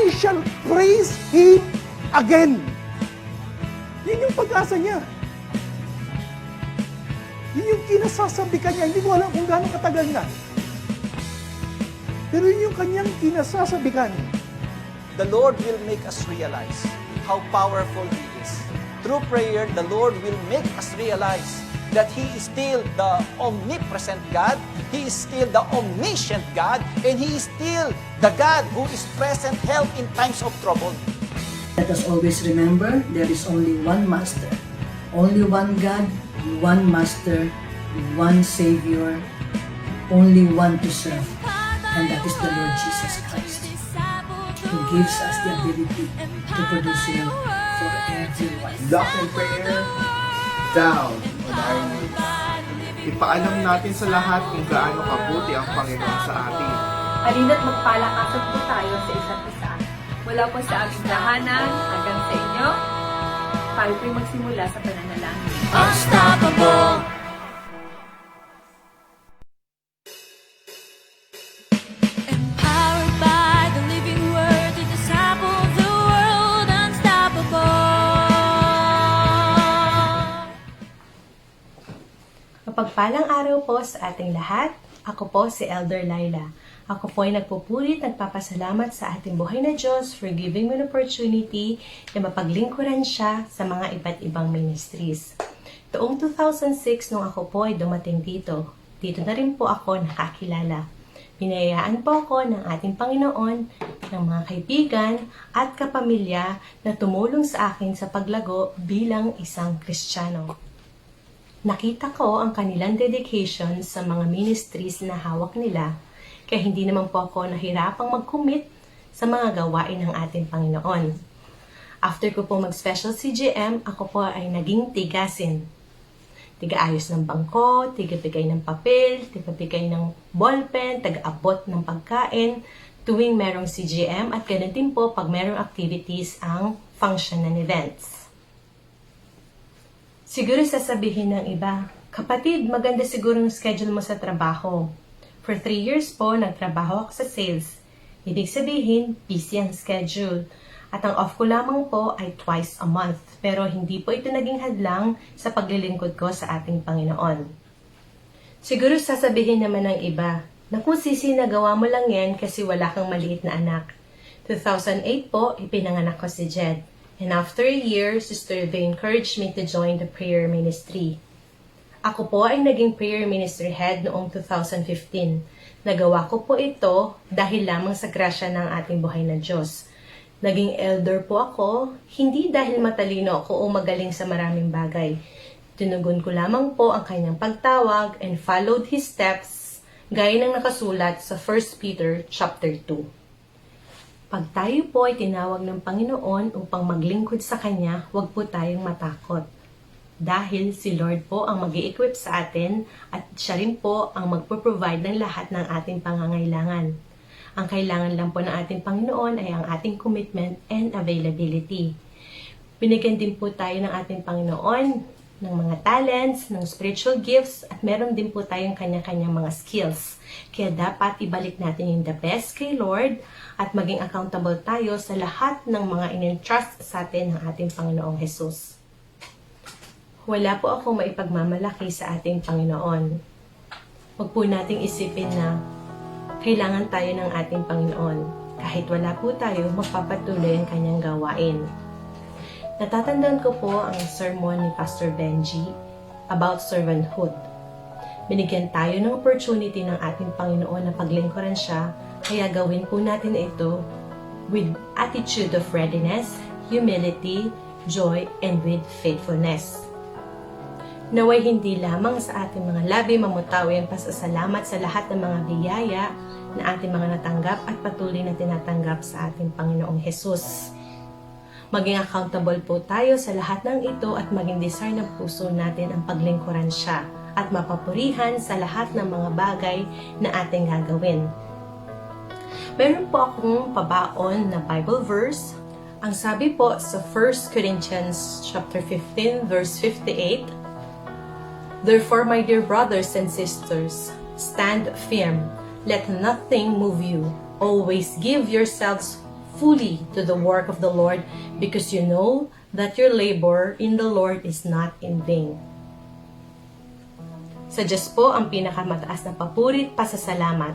I shall praise Him again. Yun yung pag-asa niya. Yun yung kinasasabikan niya. Hindi mo alam kung gaano katagal na. Pero yun yung kanyang kinasasabikan. The Lord will make us realize how powerful He is. Through prayer, the Lord will make us realize that He is still the omnipresent God, He is still the omniscient God, and He is still the God who is present help in times of trouble. Let us always remember there is only one Master, only one God, one Master, one Savior, only one to serve, and that is the Lord Jesus Christ, who gives us the ability to produce love for everyone. Lock in prayer, down on our knees. Ipaalam natin sa lahat kung gaano kabuti ang Panginoon sa atin. Halina't magpalakasan po tayo sa isa't isa. Mula po sa aming tahanan hanggang sa inyo, tayo po'y magsimula sa pananalangin. Unstoppable. Empowered by the living word to disciple the world. Unstoppable. Mapagpalang araw po sa ating lahat. Ako po si Elder Laila. Ako po ay nagpupulit, nagpapasalamat sa ating buhay na Diyos for giving me an opportunity na mapaglingkuran siya sa mga iba't ibang ministries. Taong 2006, nung ako po ay dumating dito na rin po ako nakakilala. Pinayayaan po ako ng ating Panginoon, ng mga kaibigan at kapamilya na tumulong sa akin sa paglago bilang isang Kristiyano. Nakita ko ang kanilang dedication sa mga ministries na hawak nila, kaya hindi naman po ako nahirapang mag-commit sa mga gawain ng ating Panginoon. After ko po mag-special CGM, ako po ay naging tigasin. Tiga-ayos ng bangko, tiga-bigay ng papel, tiga-bigay ng ballpen, taga-abot ng pagkain, tuwing merong CGM at ganun din po pag merong activities ang function and events. Siguro sasabihin ng iba, kapatid, maganda siguro yung schedule mo sa trabaho. For 3 years po, nagtrabaho ako sa sales. Ibig sabihin, busy ang schedule. At ang off ko lamang po ay twice a month. Pero hindi po ito naging hadlang sa paglilingkod ko sa ating Panginoon. Siguro sasabihin naman ng iba, naku sisi, nagawa mo lang yan kasi wala kang maliit na anak. 2008 po, ipinanganak ko si Jed. And after a year, Sister Eve encouraged me to join the prayer ministry. Ako po ay naging prayer ministry head noong 2015. Nagawa ko po ito dahil lamang sa grasya ng ating buhay na Diyos. Naging elder po ako, hindi dahil matalino ako o magaling sa maraming bagay. Tinugon ko lamang po ang kanyang pagtawag and followed his steps gaya ng nakasulat sa 1 Peter chapter 2. Pag tayo po ay tinawag ng Panginoon upang maglingkod sa Kanya, huwag po tayong matakot. Dahil si Lord po ang mag-i-equip sa atin at siya rin po ang magpo-provide ng lahat ng ating pangangailangan. Ang kailangan lang po ng ating Panginoon ay ang ating commitment and availability. Binigyan din po tayo ng ating Panginoon ng mga talents, ng spiritual gifts, at meron din po tayong kanya-kanyang mga skills. Kaya dapat ibalik natin yung the best kay Lord at maging accountable tayo sa lahat ng mga in-entrust sa atin ng ating Panginoong Jesus. Wala po ako maipagmamalaki sa ating Panginoon. Huwag po nating isipin na kailangan tayo ng ating Panginoon. Kahit wala po tayo, magpapatuloy ang kanyang gawain. Natatandaan ko po ang sermon ni Pastor Benji about servanthood. Binigyan tayo ng opportunity ng ating Panginoon na paglingkuran siya, kaya gawin po natin ito with attitude of readiness, humility, joy, and with faithfulness. Naway hindi lamang sa ating mga labi mamutawi ang pasasalamat sa lahat ng mga biyaya na ating mga natanggap at patuloy na tinatanggap sa ating Panginoong Hesus. Maging accountable po tayo sa lahat ng ito at maging desire ng puso natin ang paglingkuran siya at mapapurihan sa lahat ng mga bagay na ating gagawin. Meron po akong pabaon na Bible verse. Ang sabi po sa 1 Corinthians chapter 15 verse 58, "Therefore, my dear brothers and sisters, stand firm. Let nothing move you. Always give yourselves fully to the work of the Lord, because you know that your labor in the Lord is not in vain. Sa Diyos po ang pinakamataas na papuri, pasasalamat.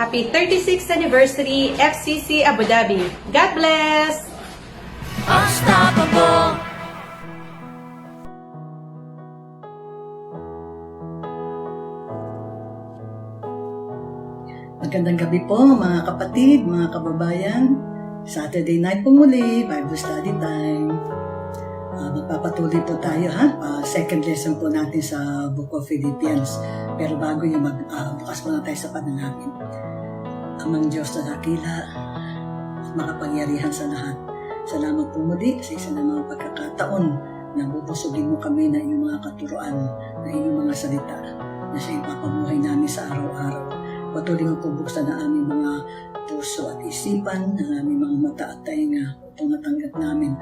Happy 36th anniversary FCC Abu Dhabi. God bless! Unstoppable. Magandang gabi po mga kapatid, mga kababayan. Saturday night po muli, Bible study time. Magpapatuloy po tayo second lesson po natin sa Book of Philippians. Pero bago yung bukas po na tayo sa panalangin. Amang Diyos na dakila, makapangyarihan sa lahat. Salamat po muli sa isa ng mga pagkakataon na bubusugin mo kami na iyong mga katuruan, na iyong mga salita na siya ipapamuhay namin sa araw-araw. Patuloy mo po buksan na aming mga puso at isipan, ng aming mga mata at tainga upang matanggap namin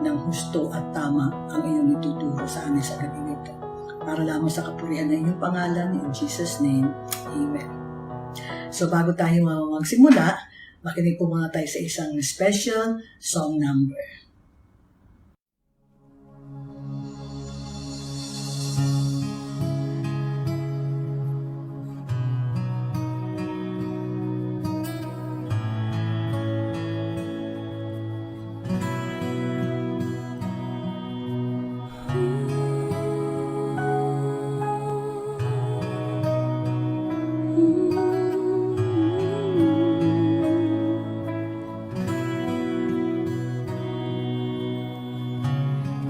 ng husto at tama ang iyong ituturo sa amin sa gabi nito. Para lamang sa kapurihan ng iyong pangalan, in Jesus' name, Amen. So bago tayo magsimula, makinig po muna tayo sa isang special song number.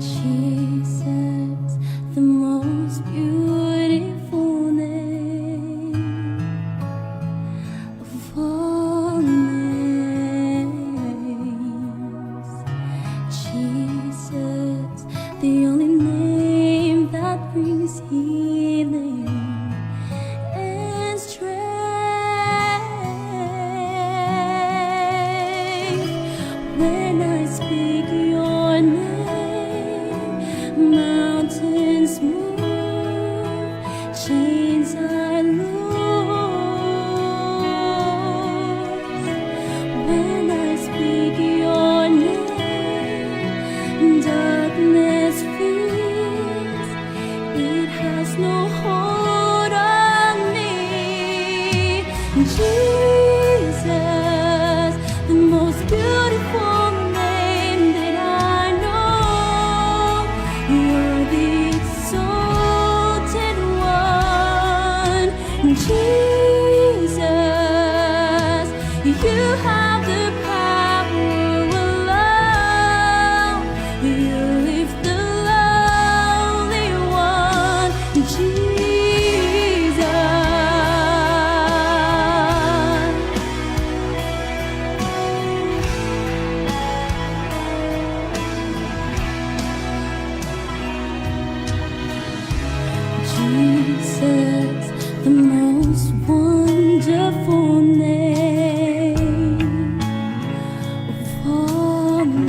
Jesus, the most beautiful name of all names. Jesus, the only name that brings healing and strength. When I speak your name, mountains move, chains are loose. When I speak your name, darkness flees. It has no hold on me. Jesus, the most beautiful name that I know. You're the exalted one, Jesus. You have the power alone. You lift the lonely one, Jesus. Jesus, the most wonderful name of all names.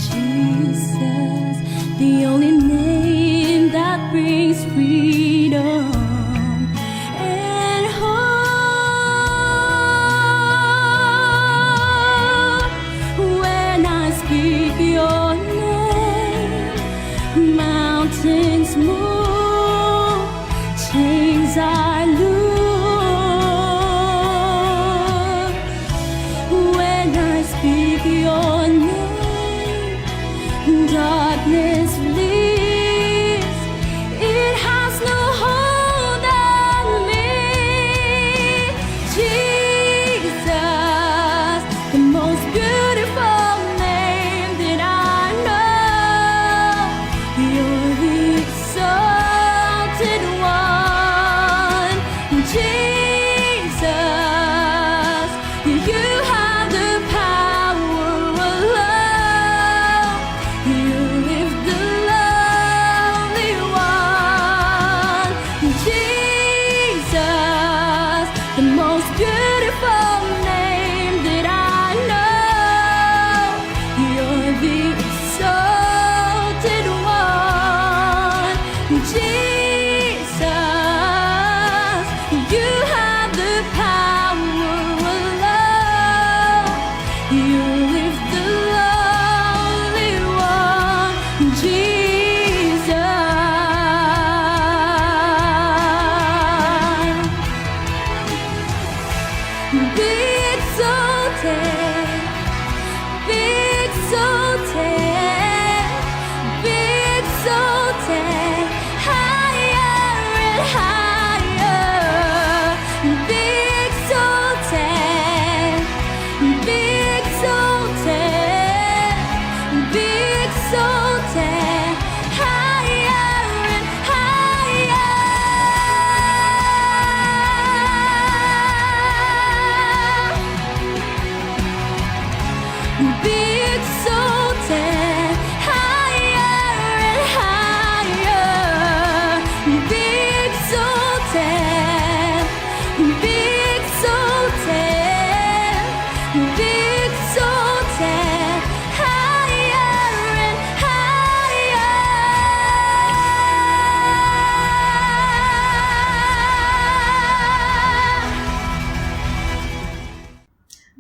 Jesus, the only name that brings freedom and hope. When I speak your name, mountains move, chains are loose. When I speak your name, darkness flees. It has no hold on me. Jesus, the most beautiful name that I know. You're the exalted one, Jesus. You have the power alone. You lift the lonely one, Jesus. The most beautiful name that I know. You're the exalted one, Jesus.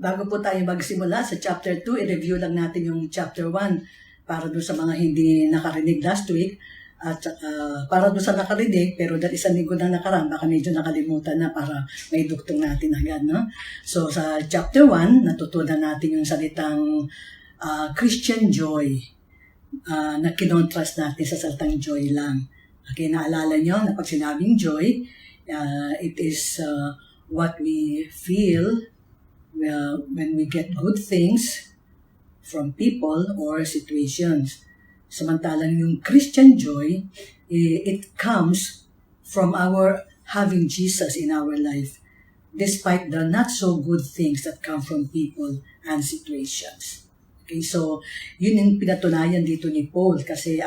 bago po tayo magsimula sa chapter 2, i-review lang natin yung chapter 1 para doon sa mga hindi nakarinig last week. At para doon sa nakarinig, pero dahil isang linggo na nakaraan, baka medyo nakalimutan na para may duktong natin agad. No? So sa chapter 1, natutunan natin yung salitang Christian joy na kinontrast natin sa salitang joy lang. Okay, naalala nyo na pag sinabing joy, it is what we feel when we get good things from people or situations. Samantalang yung Christian joy, it comes from our having Jesus in our life, despite the not so good things that come from people and situations. Okay, so yun yung pinatunayan dito ni Paul kasi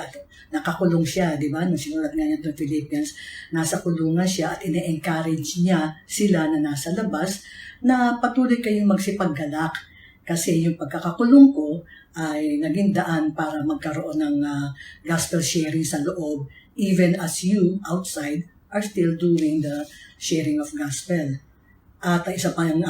nakakulong siya, di ba? Nung sinulat nga niya itong Philippians, nasa kulungan siya at ine-encourage niya sila na nasa labas na patuloy kayong magsipaggalak kasi yung pagkakakulong ko ay naging daan para magkaroon ng gospel sharing sa loob even as you outside are still doing the sharing of gospel. At isa pa yung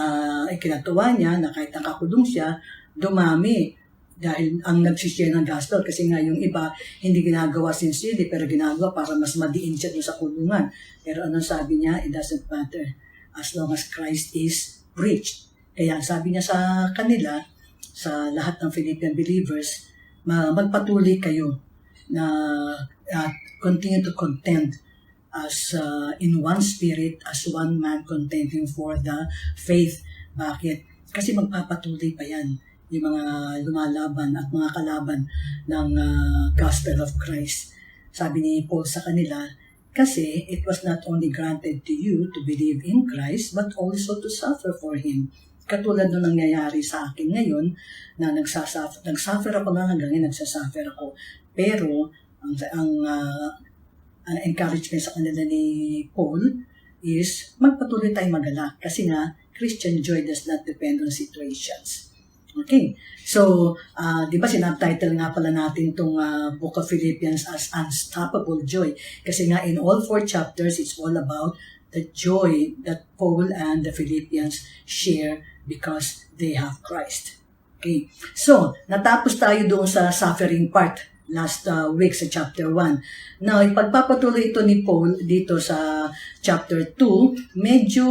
ikinatuwa niya na kahit nakakulong siya, dumami dahil ang nagsishare ng gospel kasi nga yung iba hindi ginagawa sincerely pero ginagawa para mas madiin siya doon sa kulungan. Pero anong sabi niya? It doesn't matter as long as Christ is preached. Kaya sabi niya sa kanila, sa lahat ng Philippian believers, magpatuloy kayo na continue to contend as in one spirit, as one man contending for the faith. Bakit? Kasi magpapatuloy pa yan yung mga lumalaban at mga kalaban ng gospel of Christ. Sabi ni Paul sa kanila, kasi it was not only granted to you to believe in Christ, but also to suffer for Him. Katulad nung nangyayari sa akin ngayon, na nagsuffer ako nga hanggang ngayon, nagsasuffer ako. Pero, ang encouragement sa kanila ni Paul is, magpatuloy tayong magalak. Kasi nga, Christian joy does not depend on situations. Okay, so, di ba sinabtitle nga pala natin itong Book of Philippians as Unstoppable Joy. Kasi nga in all 4 chapters, it's all about the joy that Paul and the Philippians share because they have Christ. Okay, so, natapos tayo doon sa suffering part last week sa chapter 1. Now, ipagpapatuloy ito ni Paul dito sa chapter 2, medyo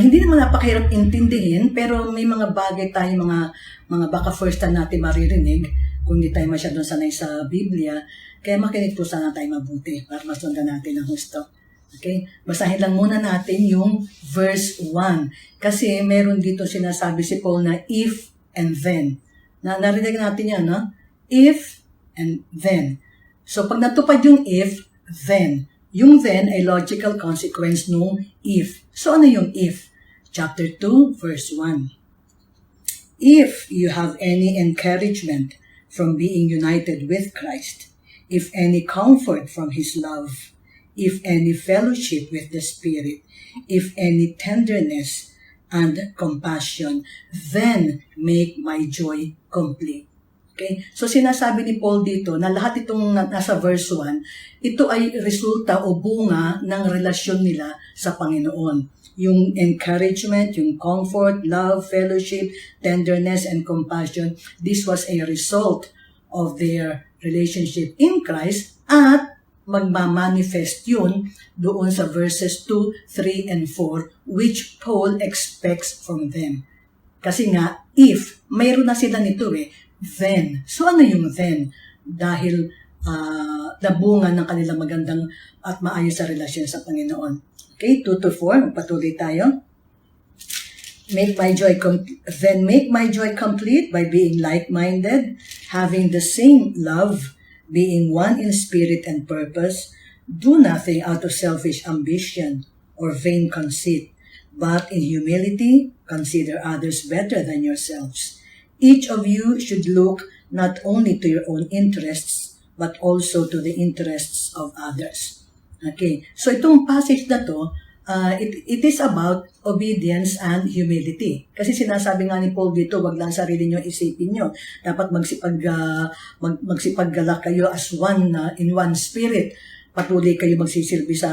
hindi naman napakahirap intindihin, pero may mga bagay tayo, mga baka first time natin maririnig, kung hindi tayo masyadong sanay sa Biblia, kaya makinig po sana tayo mabuti para masundan natin ang husto. Okay? Basahin lang muna natin yung verse 1. Kasi meron dito sinasabi si Paul na if and then. Narinig natin yan, no? If and then. So pag natupad yung if, then. Yung then ay logical consequence nung if. So ano yung if? Chapter 2, verse 1. If you have any encouragement from being united with Christ, if any comfort from His love, if any fellowship with the Spirit, if any tenderness and compassion, then make my joy complete. Okay? So sinasabi ni Paul dito na lahat itong nasa verse 1, ito ay resulta o bunga ng relasyon nila sa Panginoon. Yung encouragement, yung comfort, love, fellowship, tenderness, and compassion, this was a result of their relationship in Christ at magmamanifest yun doon sa verses 2, 3, and 4 which Paul expects from them. Kasi nga, if, mayroon na sila nito then. So ano yung then? Dahil nabunga ng kanilang magandang at maayos sa relasyon sa Panginoon. Okay, 2 to 4, magpatuloy tayo. Then make my joy complete by being like-minded, having the same love, being one in spirit and purpose. Do nothing out of selfish ambition or vain conceit, but in humility consider others better than yourselves. Each of you should look not only to your own interests, but also to the interests of others. Okay, so itong passage na to, it is about obedience and humility. Kasi sinasabi nga ni Paul dito, wag lang sarili nyo isipin nyo. Dapat magsipaggalak kayo as one, in one spirit. patuloy kayo magsisilbi sa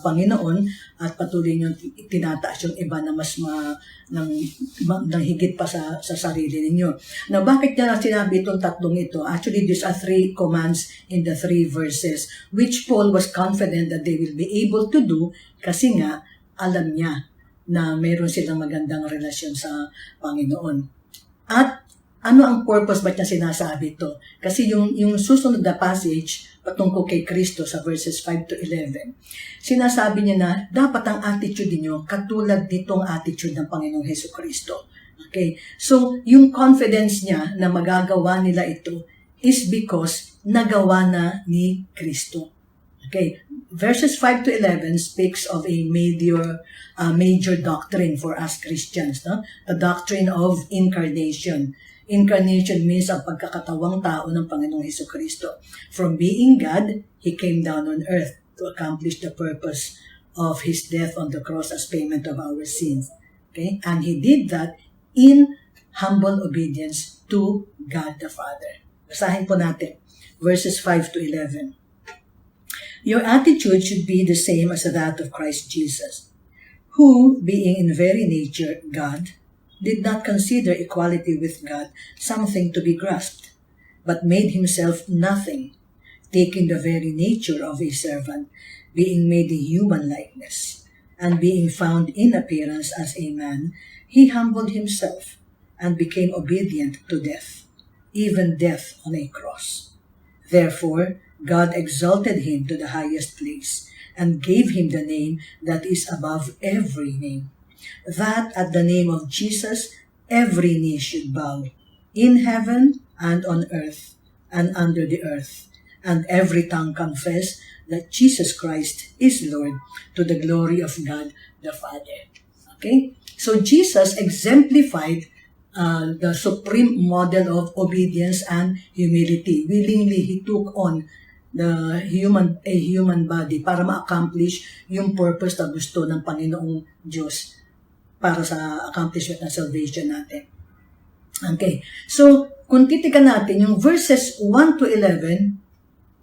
Panginoon at patuloy nyo tinataas yung iba na mas ng higit pa sa sarili ninyo. Now, bakit niya sinabi itong tatlong ito? Actually, these are 3 commands in the 3 verses, which Paul was confident that they will be able to do kasi nga, alam niya na meron silang magandang relasyon sa Panginoon. At ano ang purpose ba't niya sinasabi ito? Kasi yung susunod na passage patungkol kay Kristo sa verses 5 to 11, sinasabi niya na dapat ang attitude niyo katulad nitong attitude ng Panginoong Hesus Kristo. Okay? So, yung confidence niya na magagawa nila ito is because nagawa na ni Kristo. Okay? Verses 5 to 11 speaks of a major doctrine for us Christians, no? The doctrine of incarnation. Incarnation means ang pagkakatawang tao ng Panginoong Hesus Kristo. From being God, He came down on earth to accomplish the purpose of His death on the cross as payment of our sins. Okay? And He did that in humble obedience to God the Father. Basahin po natin, verses 5 to 11. Your attitude should be the same as that of Christ Jesus, who, being in very nature God, did not consider equality with God something to be grasped, but made himself nothing, taking the very nature of a servant, being made in human likeness, and being found in appearance as a man, he humbled himself and became obedient to death, even death on a cross. Therefore, God exalted him to the highest place and gave him the name that is above every name, that at the name of Jesus every knee should bow, in heaven and on earth and under the earth, and every tongue confess that Jesus Christ is Lord, to the glory of God the Father. Okay? So Jesus exemplified the supreme model of obedience and humility. Willingly, He took on a human body para ma-accomplish yung purpose na gusto ng Panginoong Diyos para sa accomplishment ng salvation natin. Okay. So, kung titikan natin yung verses 1 to 11,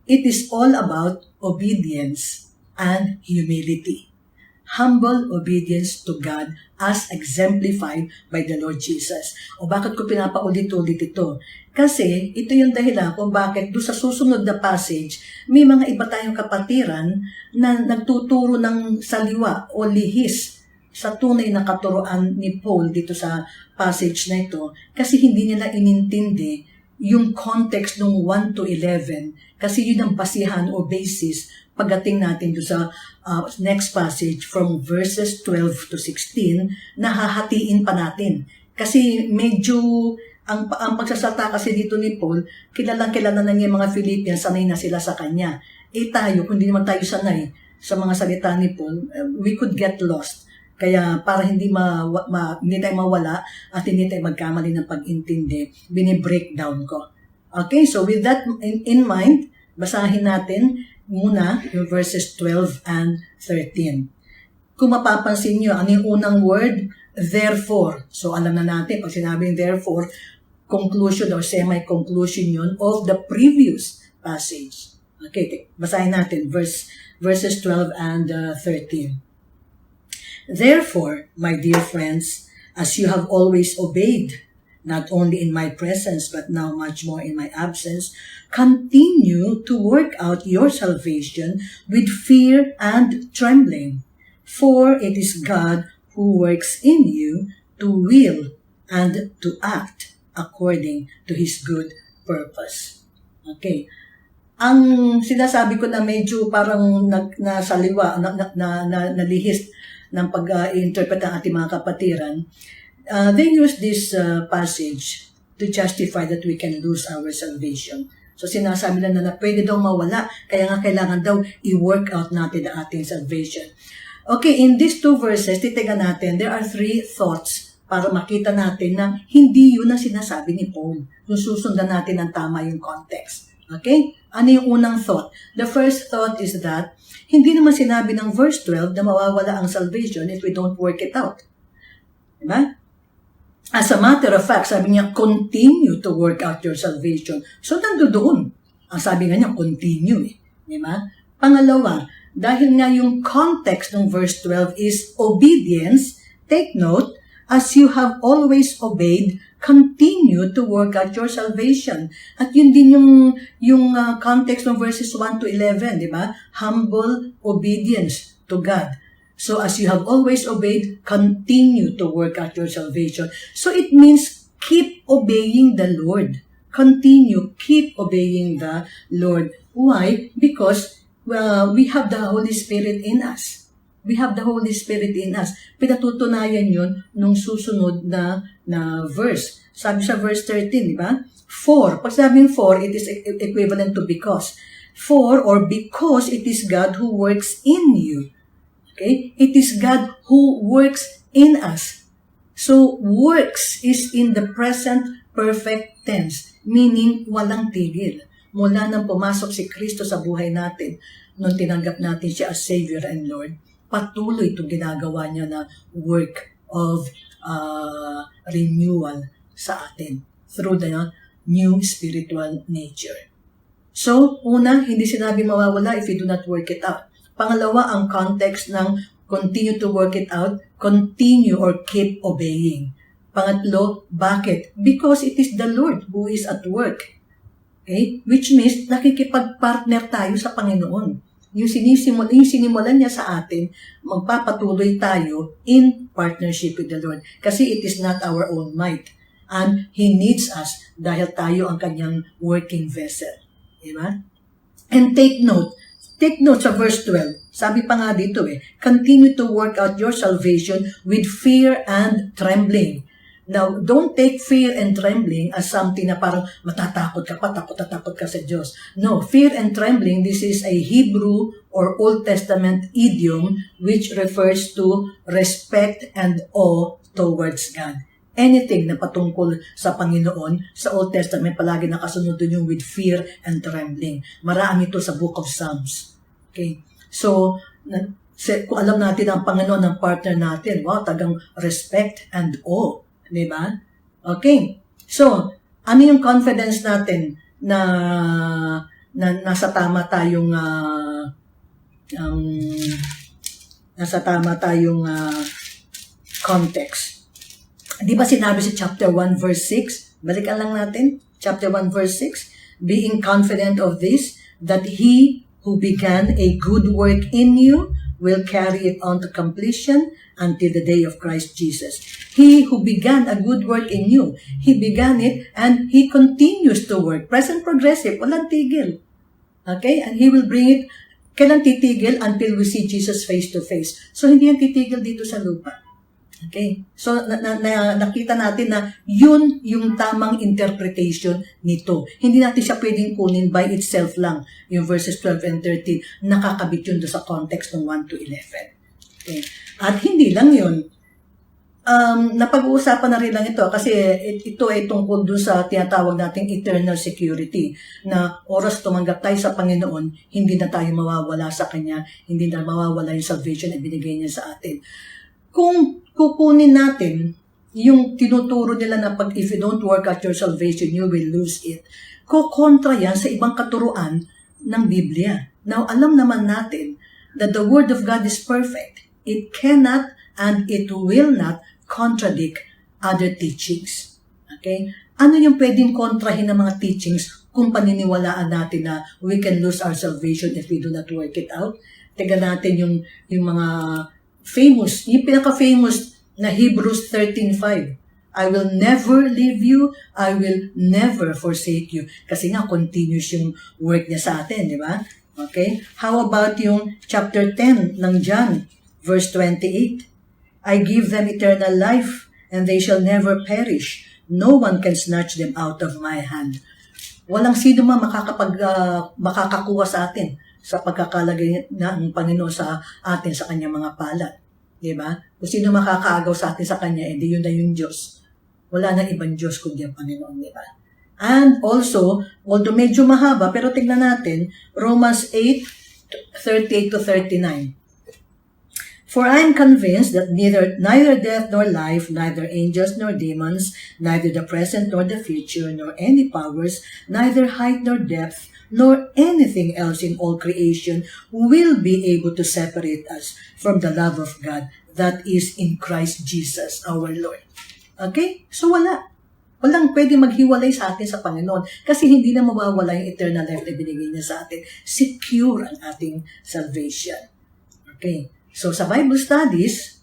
it is all about obedience and humility. Humble obedience to God as exemplified by the Lord Jesus. O bakit ko pinapaulit-ulit ito? Kasi ito yung dahilan kung bakit doon sa susunod na passage, may mga iba tayong kapatiran na nagtuturo ng saliwa o lihis sa tunay na katuroan ni Paul dito sa passage na ito kasi hindi nila inintindi yung context ng 1 to 11 kasi yun ang basihan o basis pagdating natin doon sa next passage from verses 12 to 16 na hahatiin pa natin. Kasi medyo ang pagsasalita kasi dito ni Paul, kilala na niya mga Philippians, sanay na sila sa kanya. Tayo, kung hindi naman tayo sanay sa mga salita ni Paul, we could get lost. Kaya para hindi tayo mawala at hindi tayo magkamali ng pag-intindi, bini-breakdown ko. Okay, so with that in mind, basahin natin muna yung verses 12 and 13. Kung mapapansin nyo, ano yung unang word? Therefore. So alam na natin, pag sinabing therefore, conclusion or semi-conclusion yun of the previous passage. Okay, basahin natin verses 12 and 13. Therefore, my dear friends, as you have always obeyed, not only in my presence but now much more in my absence, continue to work out your salvation with fear and trembling. For it is God who works in you to will and to act according to His good purpose. Okay. Ang sinasabi ko na medyo parang nasaliwa, nalihis ng pag-interpret ng ating mga kapatiran, they use this passage to justify that we can lose our salvation. So sinasabi na pwede daw mawala, kaya nga kailangan daw i-work out natin ang ating salvation. Okay, in these two verses, titigan natin, there are 3 thoughts para makita natin na hindi yun ang sinasabi ni Paul. Kung susundan natin ang tama yung context. Okay? Ano yung unang thought? The first thought is that hindi naman sinabi ng verse 12 na mawawala ang salvation if we don't work it out. Diba? As a matter of fact, sabi niya, continue to work out your salvation. So, nandoon. Ang sabi nga niya, continue. Diba? Pangalawa, dahil nga yung context ng verse 12 is obedience, take note, as you have always obeyed, continue to work out your salvation. At yun din yung context ng verses 1 to 11, di ba? Humble obedience to God. So as you have always obeyed, continue to work out your salvation. So it means keep obeying the Lord. Continue, keep obeying the Lord. Why? Because we have the Holy Spirit in us. We have the Holy Spirit in us. Pinatutunayan yun nung susunod na verse. Sabi sa verse 13, di ba? For, pag sabing for, it is equivalent to because. For or because it is God who works in you. Okay? It is God who works in us. So, works is in the present perfect tense, meaning walang tigil. Mula nang pumasok si Kristo sa buhay natin, nung tinanggap natin siya as Savior and Lord, patuloy itong ginagawa niya na work of renewal sa atin through the new spiritual nature. So, una, hindi sinabi mawawala if you do not work it out. Pangalawa, ang context ng continue to work it out, continue or keep obeying. Pangatlo, bakit? Because it is the Lord who is at work. Okay? Which means, nakikipag-partner tayo sa Panginoon. Yung sinimulan niya sa atin, magpapatuloy tayo in partnership with the Lord. Kasi it is not our own might. And He needs us dahil tayo ang kanyang working vessel. Diba? And take note sa verse 12. Sabi pa nga dito continue to work out your salvation with fear and trembling. Now, don't take fear and trembling as something na parang matatakot ka pa, takot ka sa Diyos. No, fear and trembling, this is a Hebrew or Old Testament idiom which refers to respect and awe towards God. Anything na patungkol sa Panginoon, sa Old Testament, palagi nakasunod dun yung with fear and trembling. Marami ito sa Book of Psalms. Okay? So, kung alam natin ang Panginoon ng partner natin, wow, tagang respect and awe. Diba? Okay. So, ano yung confidence natin na nasa tama tayong context? Di ba sinabi sa chapter 1 verse 6? Balikan lang natin. Chapter 1 verse 6. Being confident of this, that He who began a good work in you will carry it on to completion until the day of Christ Jesus. He who began a good work in you, He began it and He continues to work. Present progressive, walang tigil. Okay? And He will bring it, kailan titigil? Until we see Jesus face to face. So, hindi yan titigil dito sa lupa. Okay? So, nakita natin na yun yung tamang interpretation nito. Hindi natin siya pwedeng kunin by itself lang. Yung verses 12 and 13, nakakabit yun doon sa context ng 1 to 11. Okay? At hindi lang yun. Napag-uusapan na rin lang ito kasi ito ay tungkol doon sa tinatawag nating eternal security na oras tumanggap tayo sa Panginoon, hindi na tayo mawawala sa Kanya, hindi na mawawala yung salvation na binigay niya sa atin. Kung kukunin natin yung tinuturo nila na pag if you don't work out your salvation, you will lose it, kukontra yan sa ibang katuruan ng Biblia. Now, alam naman natin that the Word of God is perfect. It cannot and it will not contradict other teachings. Okay? Ano yung pwedeng kontrahin ng mga teachings kung paniniwalaan natin na we can lose our salvation if we do not work it out? Tignan natin yung mga famous, yung pinaka-famous na Hebrews 13:5. I will never leave you, I will never forsake you. Kasi nga, continuous yung work niya sa atin, di ba? Okay? How about yung chapter 10 ng John, verse 28? I give them eternal life, and they shall never perish. No one can snatch them out of my hand. Walang sino man makakakuha sa atin sa pagkakalagay ng Panginoon sa atin sa kanyang mga palad. Diba? Kung sino makakaagaw sa atin sa kanya, hindi yun na yung Diyos. Wala na ibang Diyos kundi ang Panginoon, diba? And also, although medyo mahaba, pero tignan natin, Romans 8:38 to 39. For I am convinced that neither death nor life, neither angels nor demons, neither the present nor the future, nor any powers, neither height nor depth, nor anything else in all creation will be able to separate us from the love of God that is in Christ Jesus our Lord. Okay? So walang pwede maghiwalay sa atin sa Panginoon kasi hindi na mawawala yung eternal life na binigay niya sa atin. Secure ang ating salvation. Okay. So sa Bible studies,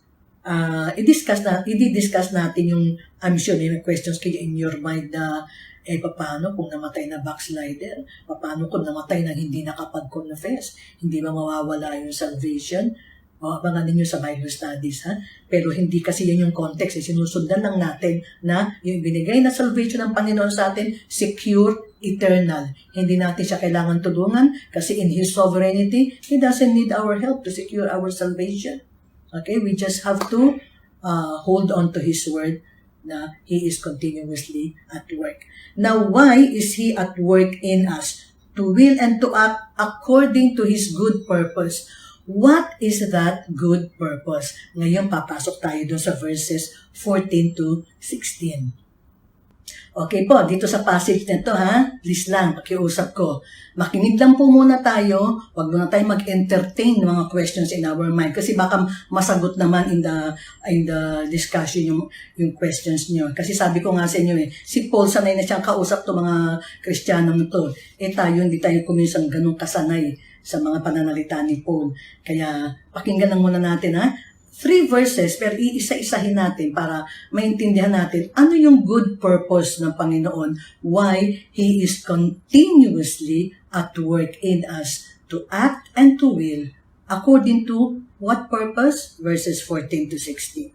i-discuss natin yung, I'm sure may questions kayo in your mind na, paano kung namatay na backslider? Paano kung namatay na hindi nakapag-confess? Hindi ba mawawala yung salvation? Abangan ninyo sa Bible studies, ha? Pero hindi kasi yun yung context. Sinusundan lang natin na yung binigay na salvation ng Panginoon sa atin, secure, eternal. Hindi natin siya kailangan tulungan kasi in His sovereignty, He doesn't need our help to secure our salvation. Okay? We just have to hold on to His word na He is continuously at work. Now, why is He at work in us? To will and to act according to His good purpose. What is that good purpose? Ngayon, papasok tayo doon sa verses 14 to 16. Okay po, dito sa passage na ito, ha? Please lang, pakiusap ko. Makinig lang po muna tayo. Huwag muna tayo mag-entertain ng mga questions in our mind. Kasi baka masagot naman in the discussion yung questions niyo. Kasi sabi ko nga sa inyo si Paul sanay na siyang kausap to mga Kristiyanong to. Tayo, hindi tayo kuminsang ganun kasanay sa mga pananalita ni Paul. Kaya pakinggan lang muna natin, ha? 3 verses, pero iisa-isahin natin para maintindihan natin ano yung good purpose ng Panginoon, why He is continuously at work in us to act and to will according to what purpose? Verses 14 to 16.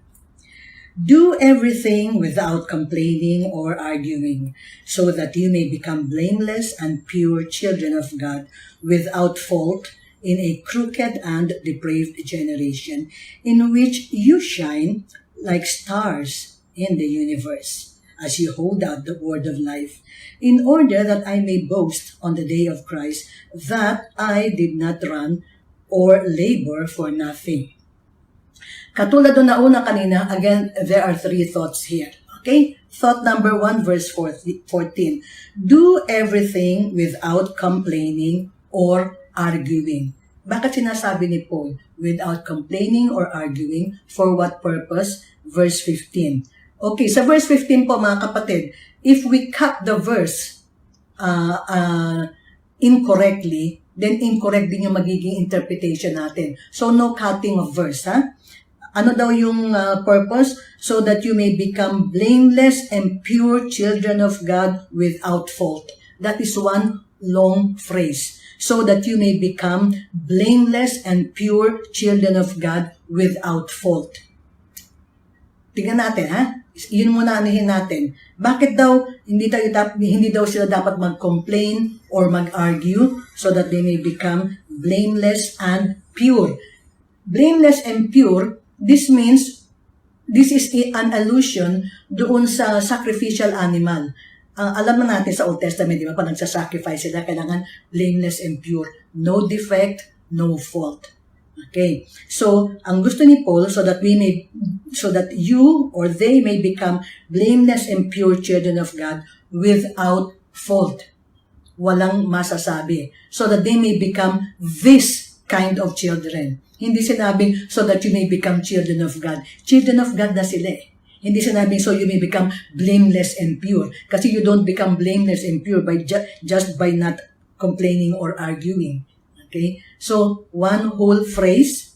Do everything without complaining or arguing, so that you may become blameless and pure children of God, without fault, in a crooked and depraved generation, in which you shine like stars in the universe, as you hold out the word of life, in order that I may boast on the day of Christ that I did not run or labor for nothing. Katulad doon na una kanina, again, there are 3 thoughts here. Okay? Thought number 1, verse 14. Do everything without complaining or arguing. Bakit sinasabi ni Paul, without complaining or arguing, for what purpose? Verse 15. Okay, sa verse 15 po mga kapatid, if we cut the verse incorrectly, then incorrect din yung magiging interpretation natin. So no cutting of verse, ha? Ano daw yung purpose? So that you may become blameless and pure children of God without fault. That is one long phrase. So that you may become blameless and pure children of God without fault. Tingnan natin, ha? Yun muna anihin natin. Bakit daw hindi daw sila dapat mag-complain or mag-argue so that they may become blameless and pure? Blameless and pure, this means this is an allusion doon sa sacrificial animal. Alam na natin sa Old Testament, di ba, pag nagsasacrifice sila, kailangan blameless and pure. No defect, no fault. Okay. So, ang gusto ni Paul, so that you or they may become blameless and pure children of God without fault. Walang masasabi. So that they may become this kind of children. Hindi sinabing, so that you may become children of God. Children of God na sila eh. Hindi sinabing, so you may become blameless and pure. Kasi you don't become blameless and pure by just by not complaining or arguing. Okay? So, one whole phrase,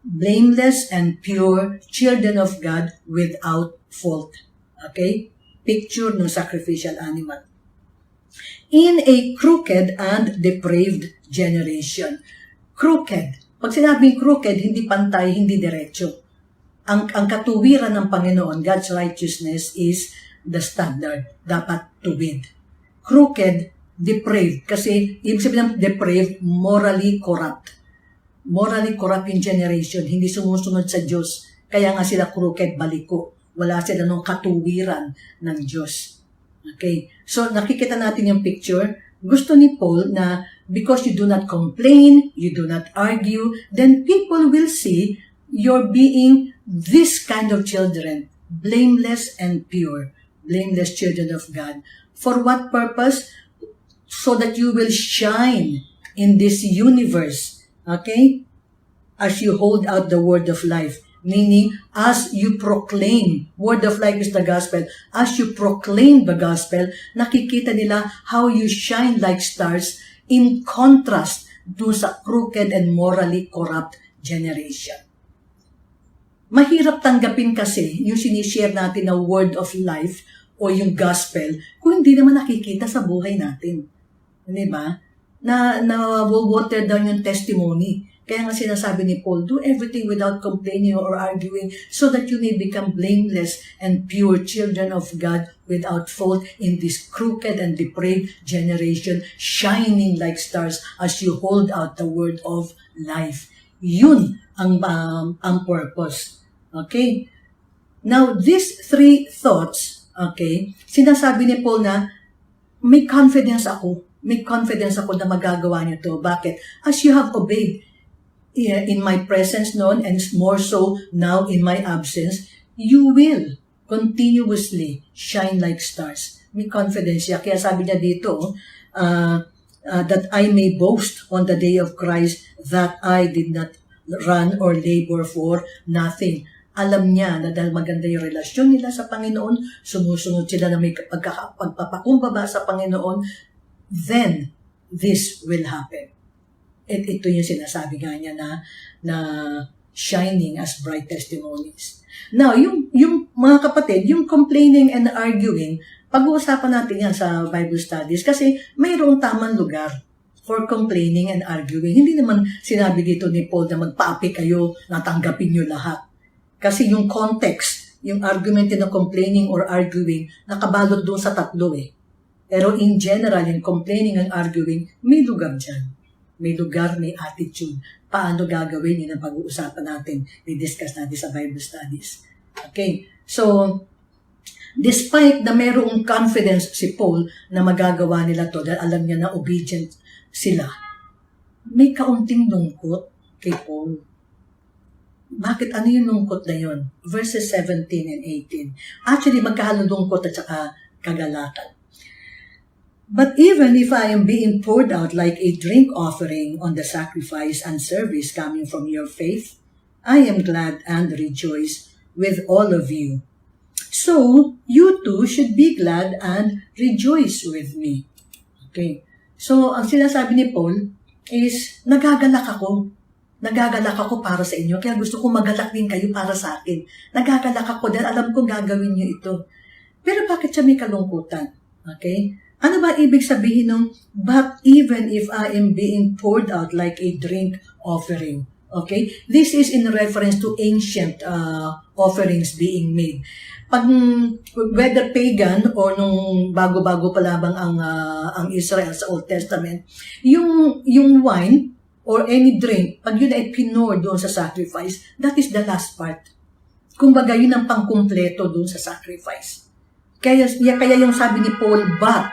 blameless and pure children of God without fault. Okay? Picture ng sacrificial animal. In a crooked and depraved generation. Crooked. Pag sinabing crooked, hindi pantay, hindi diretso. Ang katuwiran ng Panginoon, God's righteousness is the standard. Dapat tuwid. Crooked, depraved. Kasi, ibig sabihin ng depraved, morally corrupt. Morally corrupt in generation. Hindi sumusunod sa Diyos. Kaya nga sila crooked, baliko. Wala sila nung katuwiran ng Diyos. Okay? So, nakikita natin yung picture. Gusto ni Paul na because you do not complain, you do not argue, then people will see you're being this kind of children, blameless and pure, blameless children of God. For what purpose? so that you will shine in this universe. Okay? As you hold out the word of life. Meaning, as you proclaim, word of life is the gospel, as you proclaim the gospel, nakikita nila how you shine like stars in contrast to sa crooked and morally corrupt generation. Mahirap tanggapin kasi yung sinishare natin na word of life o yung gospel kung hindi naman nakikita sa buhay natin. Di ba? Na water down yung testimony. Kaya nga sinasabi ni Paul, do everything without complaining or arguing so that you may become blameless and pure children of God without fault in this crooked and depraved generation, shining like stars as you hold out the word of life. Yun ang purpose. Okay? Now, these three thoughts, okay, sinasabi ni Paul na may confidence ako. May confidence ako na magagawa niyo to. Bakit? As you have obeyed in my presence noon and more so now in my absence, you will continuously shine like stars. May confidence siya. Kaya sabi niya dito, that I may boast on the day of Christ that I did not run or labor for nothing. Alam niya na dahil maganda yung relasyon nila sa Panginoon, sumusunod sila na may pagpapakumbaba sa Panginoon, then this will happen. At ito yung sinasabi nga niya na shining as bright testimonies. Now, yung mga kapatid, yung complaining and arguing, pag-uusapan natin yan sa Bible studies kasi mayroong tamang lugar for complaining and arguing. Hindi naman sinabi dito ni Paul na magpaapi kayo, natanggapin nyo lahat. Kasi yung context, yung argument na complaining or arguing, nakabalot doon sa tatlo eh. Pero in general, yung complaining and arguing, may lugar dyan. May lugar, may attitude. Paano gagawin yun ang pag-uusapan natin, i-discuss natin sa Bible studies. Okay, so, despite na mayroong confidence si Paul na magagawa nila to, dahil alam niya na obedient sila, may kaunting lungkot kay Paul. Bakit? Ano yung lungkot na yun? Verses 17 and 18. Actually, magkahalo lungkot at saka kagalakan. But even if I am being poured out like a drink offering on the sacrifice and service coming from your faith, I am glad and rejoice with all of you. So, you too should be glad and rejoice with me. Okay. So, ang sinasabi ni Paul is, nagagalak ako. Nagagalak ako para sa inyo. Kaya gusto ko magalak din kayo para sa akin. Nagagalak ako dahil alam kong gagawin niyo ito. Pero bakit siya may kalungkutan? Okay? Ano ba ibig sabihin ng, but even if I am being poured out like a drink offering? Okay? This is in reference to ancient offerings being made. Pag, whether pagan or nung bago-bago pa lamang ang Israel sa Old Testament, yung wine or any drink, pag yun ay pinor doon sa sacrifice, that is the last part. Kumbaga, yun ang pangkumpleto doon sa sacrifice. Kaya yung sabi ni Paul, but,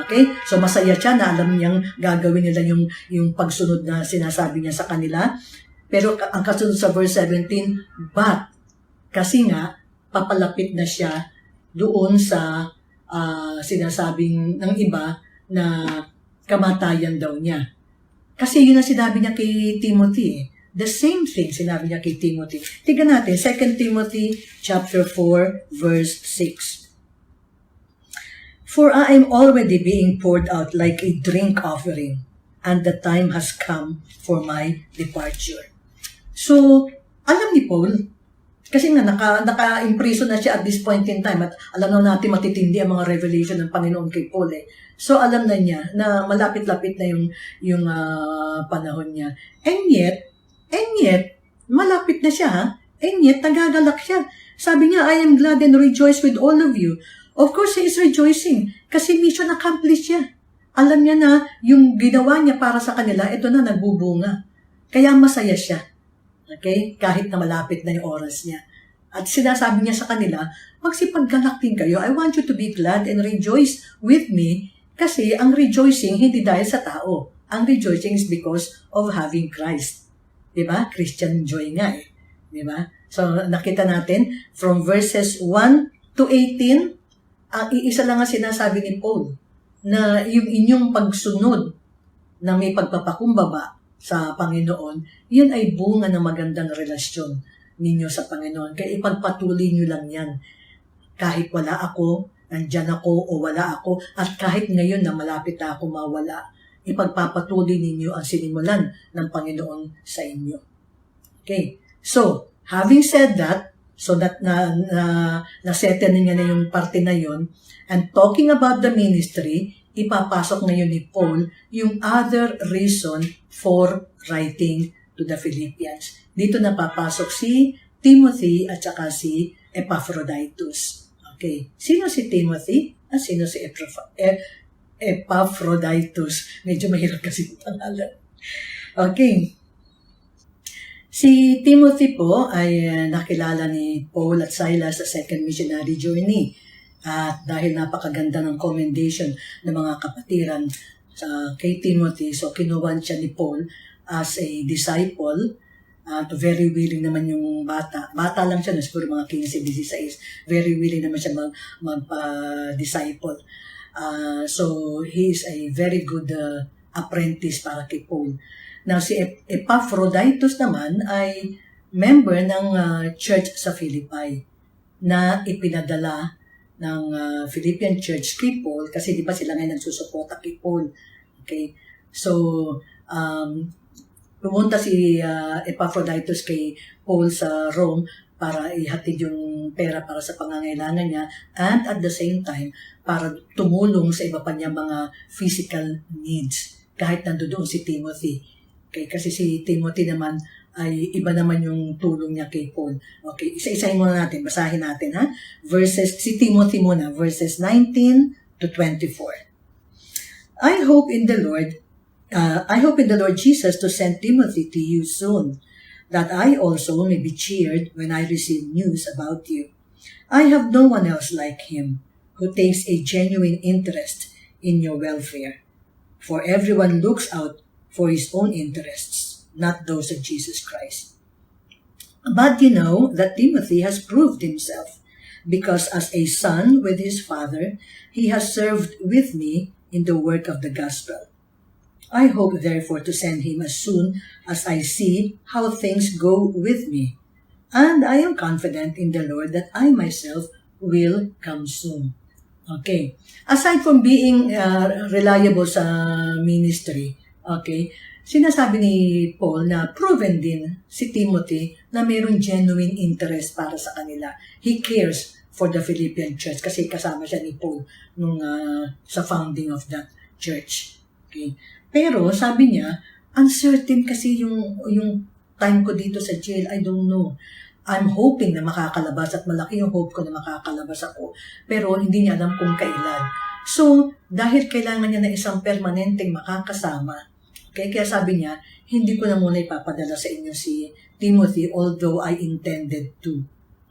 okay? So, masaya siya na alam niyang gagawin nila yung pagsunod na sinasabi niya sa kanila. Pero, ang kasunod sa verse 17, but, kasi nga, papalapit na siya doon sa sinasabing ng iba na kamatayan daw niya. Kasi yun ang sinabi niya kay Timothy. The same thing sinabi niya kay Timothy. Tignan natin, 2 Timothy chapter 4, verse 6. For I am already being poured out like a drink offering, and the time has come for my departure. So, alam ni Paul, kasi nga naka-imprison na siya at this point in time at alam na natin matitindi ang mga revelation ng Panginoon kay Paul eh. So, alam na niya na malapit-lapit na yung panahon niya. And yet, malapit na siya ha? And yet, nagagalak siya. Sabi niya, I am glad and rejoice with all of you. Of course, he is rejoicing kasi mission accomplished siya. Alam niya na yung ginawa niya para sa kanila, ito na, nagbubunga. Kaya masaya siya. Okay? Kahit na malapit na yung oras niya. At sinasabi niya sa kanila, magsipaggalak din kayo. I want you to be glad and rejoice with me kasi ang rejoicing hindi dahil sa tao. Ang rejoicing is because of having Christ. Diba? Christian joy nga eh. Diba? So, nakita natin from verses 1 to 18, ang iisa lang ang sinasabi ni Paul. na yung inyong pagsunod na may pagpapakumbaba sa Panginoon, yun ay bunga ng magandang relasyon ninyo sa Panginoon. Kaya ipagpatuloy nyo lang yan. Kahit wala ako, nandyan ako o wala ako, at kahit ngayon na malapit na ako mawala, ipagpapatuloy ninyo ang sinimulan ng Panginoon sa inyo. Okay. So, having said that, so that na-settle niya na yung parte na yun, and talking about the ministry, ipapasok ngayon ni Paul yung other reason for writing to the Philippians. Dito napapasok si Timothy at saka si Epaphroditus. Okay. Sino si Timothy at sino si Epaphroditus? Medyo mahirap kasi yung pangalan. Okay. Si Timothy po ay nakilala ni Paul at Silas sa second missionary journey. At dahil napakaganda ng commendation ng mga kapatiran kay Timothy, so kinuwan siya ni Paul as a disciple. At very willing naman yung bata. Bata lang siya, siguro mga 15-16. Very willing naman siya mag-disciple. So he is a very good apprentice para kay Paul. Now si Epaphroditus naman ay member ng church sa Philippi na ipinadala ng Philippian church kay Paul kasi di ba sila ngayon nagsusuporta kay Paul. Okay? So, pumunta si Epaphroditus kay Paul sa Rome para ihatid yung pera para sa pangangailangan niya and at the same time para tumulong sa iba pa niya mga physical needs kahit nandoon si Timothy. Okay? Kasi si Timothy naman ay iba naman yung tulong niya kay Paul. Okay, isa-isahin muna natin, basahin natin ha. Si Timothy muna, verses 19 to 24. I hope in the Lord Jesus to send Timothy to you soon, that I also may be cheered when I receive news about you. I have no one else like him, who takes a genuine interest in your welfare. For everyone looks out for his own interests, not those of Jesus Christ. But you know that Timothy has proved himself, because as a son with his father, he has served with me in the work of the gospel. I hope therefore to send him as soon as I see how things go with me. And I am confident in the Lord that I myself will come soon. Okay. Aside from being reliable sa ministry, okay, sinasabi ni Paul na proven din si Timothy na mayroong genuine interest para sa kanila. He cares for the Philippian church kasi kasama siya ni Paul nung sa founding of that church. Okay. Pero sabi niya, uncertain kasi yung time ko dito sa jail. I don't know. I'm hoping na makakalabas at malaki yung hope ko na makakalabas ako. Pero hindi niya alam kung kailan. So, dahil kailangan niya ng isang permanenteng makakasama, okay, kaya sabi niya, hindi ko na muna ipapadala sa inyo si Timothy, although I intended to.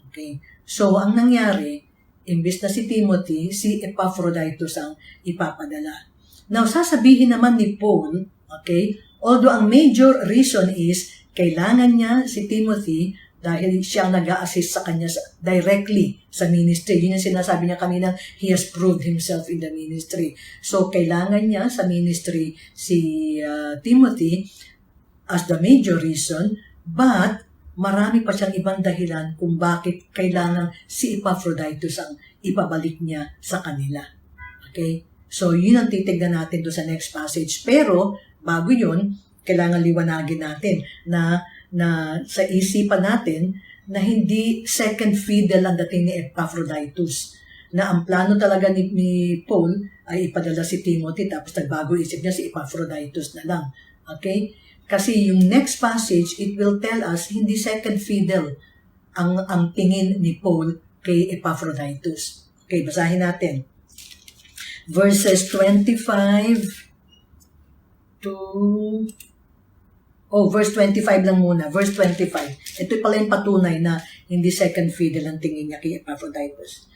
Okay? So, ang nangyari, imbes na si Timothy, si Epaphroditus ang ipapadala. Now, sasabihin naman ni Paul, okay, although ang major reason is, kailangan niya si Timothy dahil siya nag-a-assist sa kanya directly sa ministry. Yun yung sinasabi niya kanina, he has proved himself in the ministry. So, kailangan niya sa ministry si Timothy as the major reason, but marami pa siyang ibang dahilan kung bakit kailangan si Epaphroditus ang ipabalik niya sa kanila. Okay? So, yun ang titignan natin doon sa next passage. Pero, bago yun, kailangan liwanagin natin na sa isipan natin na hindi second fiddle ang dating ni Epaphroditus. Na ang plano talaga ni Paul ay ipadala si Timothy tapos nagbago isip niya si Epaphroditus na lang. Okay? Kasi yung next passage, it will tell us hindi second fiddle ang tingin ni Paul kay Epaphroditus. Okay, basahin natin. Verses 25 to... verse 25 lang muna. Verse 25. Ito pala yung patunay na hindi second fiddle ang tingin niya kay Epaphroditus.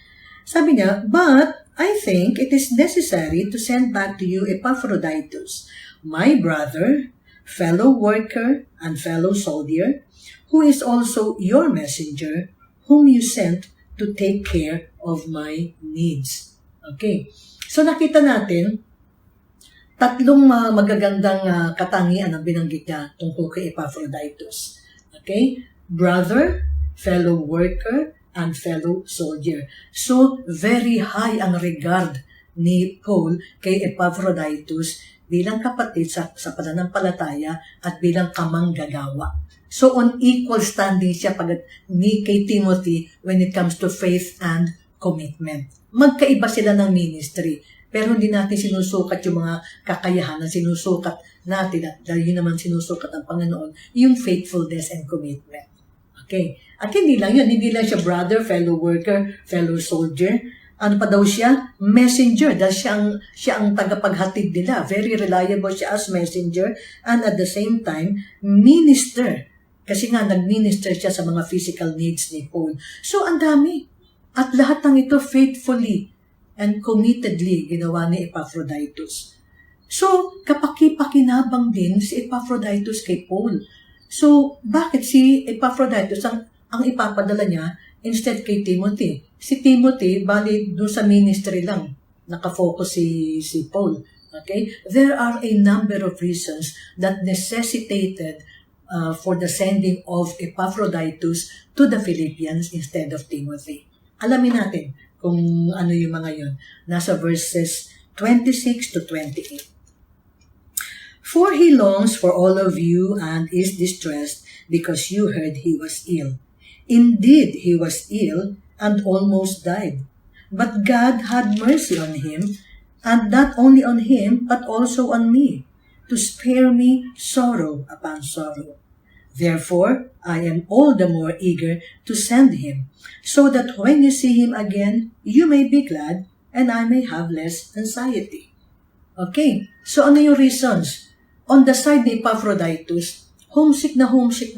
Sabi niya, but I think it is necessary to send back to you Epaphroditus, my brother, fellow worker, and fellow soldier, who is also your messenger, whom you sent to take care of my needs. Okay. So nakita natin, tatlong magagandang katangian ang binanggit niya tungkol kay Epaphroditus. Okay? Brother, fellow worker, and fellow soldier. So, very high ang regard ni Paul kay Epaphroditus bilang kapatid sa pananampalataya at bilang kamanggagawa. So, on equal standing siya ni kay Timothy when it comes to faith and commitment. Magkaiba sila ng ministry, pero hindi natin sinusukat yung mga kakayahan na sinusukat natin at dahil yun naman sinusukat ng Panginoon, yung faithfulness and commitment. Okay. At hindi lang yun. Hindi lang siya brother, fellow worker, fellow soldier. Ano pa daw siya? Messenger. Dahil siya ang tagapaghatid nila. Very reliable siya as messenger. And at the same time, minister. Kasi nga, nag-minister siya sa mga physical needs ni Paul. So, ang dami. At lahat ng ito faithfully and committedly ginawa ni Epaphroditus. So, kapaki-pakinabang din si Epaphroditus kay Paul. So, bakit si Epaphroditus ang ipapadala niya instead kay Timothy? Si Timothy, bali doon sa ministry lang, nakafocus si Paul. Okay? There are a number of reasons that necessitated for the sending of Epaphroditus to the Philippians instead of Timothy. Alamin natin kung ano yung mga yun. Nasa verses 26 to 28. For he longs for all of you and is distressed because you heard he was ill. Indeed, he was ill and almost died. But God had mercy on him, and not only on him, but also on me, to spare me sorrow upon sorrow. Therefore, I am all the more eager to send him, so that when you see him again, you may be glad, and I may have less anxiety. Okay, so ano yung reasons? On the side ni Epaphroditus, homesick na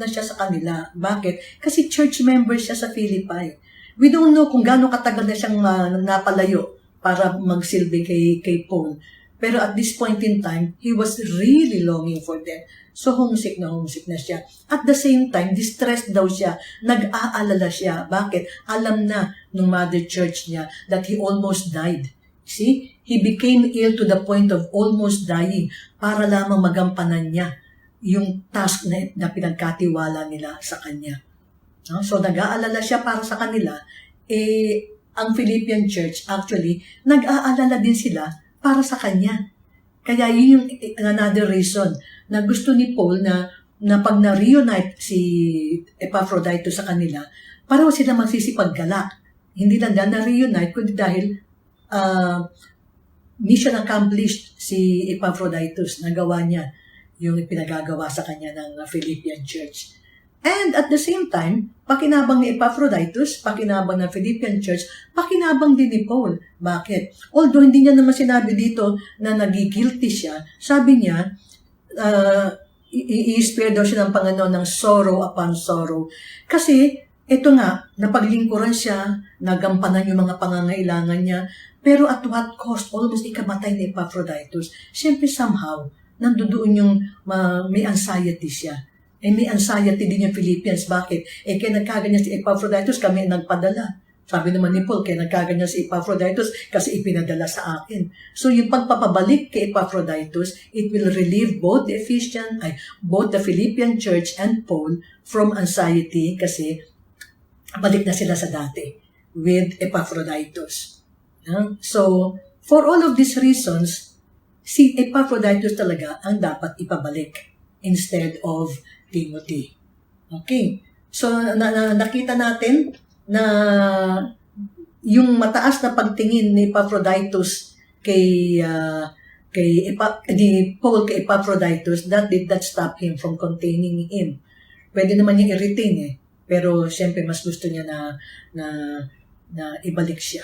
siya sa kanila. Bakit? Kasi church member siya sa Philippi. We don't know kung gaano katagal na siyang napalayo para magsilbi kay Paul. Pero at this point in time, he was really longing for them. So homesick na siya. At the same time, distressed daw siya. Nag-aalala siya. Bakit? Alam na ng mother church niya that he almost died. See? He became ill to the point of almost dying para lamang magampanan niya yung task na pinagkatiwala nila sa kanya. So, nag-aalala siya para sa kanila. Ang Philippian church, actually, nag-aalala din sila para sa kanya. Kaya yun yung another reason na gusto ni Paul na pag na-reunite si Epaphroditus sa kanila, para sila magsisipaggalak. Hindi lang na-reunite, kundi dahil mission accomplished si Epaphroditus, nagawa niya yung pinagagawa sa kanya ng Philippian church. And at the same time, pakinabang ni Epaphroditus, pakinabang ng Philippian church, pakinabang din ni Paul. Bakit? Although hindi niya naman sinabi dito na nagigilty siya, sabi niya, i-spare daw siya ng Panginoon ng sorrow upon sorrow. Kasi, ito nga, napaglingkuran siya, nagampanan yung mga pangangailangan niya, pero at what cost? Almost ikamatay ni Epaphroditus. Siyempre, somehow, nandoon yung may anxiety siya. May anxiety din yung Philippians. Bakit? Kaya nagkaganyan si Epaphroditus, kami nagpadala. Sabi naman ni Paul, kaya nagkaganyan si Epaphroditus kasi ipinadala sa akin. So, yung pagpapabalik kay Epaphroditus, it will relieve both the Philippian church and Paul from anxiety kasi balik na sila sa dati with Epaphroditus. So, for all of these reasons, si Epaphroditus talaga ang dapat ipabalik instead of Timothy. Okay. So, nakita natin na yung mataas na pagtingin ni Epaphroditus ni Paul kay Epaphroditus, that did not stop him from containing him. Pwede naman niya i-retain pero siyempre mas gusto niya na ibalik siya.